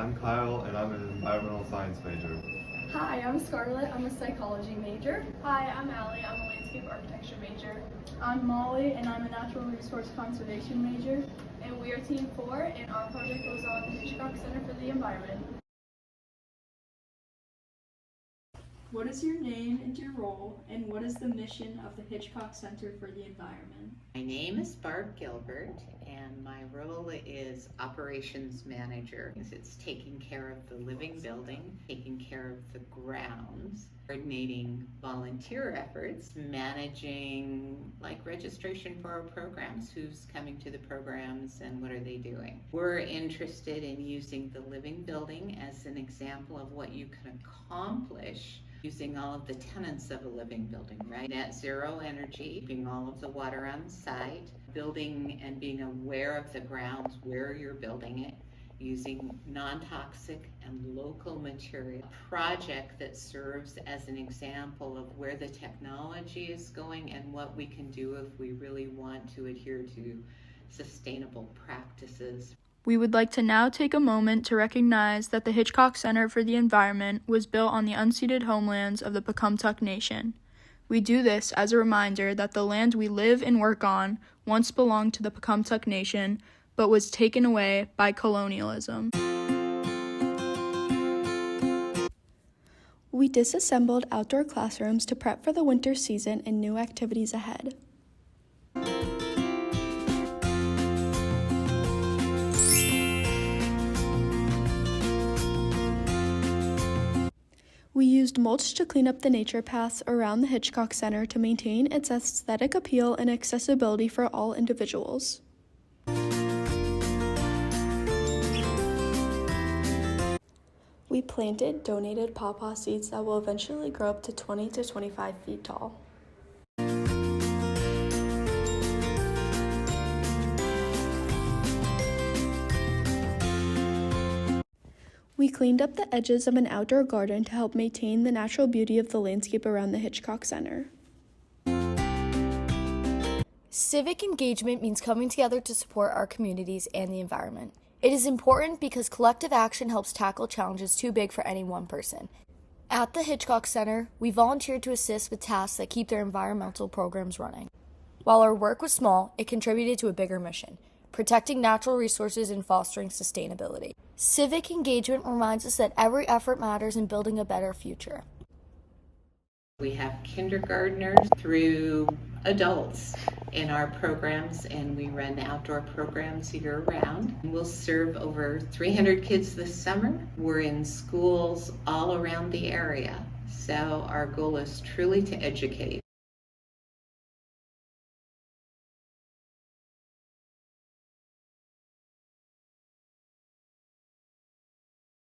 I'm Kyle, and I'm an environmental science major. Hi, I'm Scarlett. I'm a psychology major. Hi, I'm Allie. I'm a landscape architecture major. I'm Molly, and I'm a natural resource conservation major. And we are Team 4, and our project was on the Hitchcock Center for the Environment. What is your name and your role, and what is the mission of the Hitchcock Center for the Environment? My name is Barb Gilbert, and my role is operations manager. It's taking care of the living building, taking care of the grounds, coordinating volunteer efforts, managing like registration for our programs, who's coming to the programs and what are they doing. We're interested in using the living building as an example of what you can accomplish using all of the tenets of a living building, right? Net zero energy, keeping all of the water on site, building and being aware of the grounds where you're building it, using non-toxic and local material. A project that serves as an example of where the technology is going and what we can do if we really want to adhere to sustainable practices. We would like to now take a moment to recognize that the Hitchcock Center for the Environment was built on the unceded homelands of the Pecumtuck Nation. We do this as a reminder that the land we live and work on once belonged to the Pecumtuck Nation, but was taken away by colonialism. We disassembled outdoor classrooms to prep for the winter season and new activities ahead. We used mulch to clean up the nature paths around the Hitchcock Center to maintain its aesthetic appeal and accessibility for all individuals. We planted donated pawpaw seeds that will eventually grow up to 20 to 25 feet tall. We cleaned up the edges of an outdoor garden to help maintain the natural beauty of the landscape around the Hitchcock Center. Civic engagement means coming together to support our communities and the environment. It is important because collective action helps tackle challenges too big for any one person. At the Hitchcock Center, we volunteered to assist with tasks that keep their environmental programs running. While our work was small, it contributed to a bigger mission: protecting natural resources and fostering sustainability. Civic engagement reminds us that every effort matters in building a better future. We have kindergartners through adults in our programs, and we run outdoor programs year-round. We'll serve over 300 kids this summer. We're in schools all around the area, so our goal is truly to educate.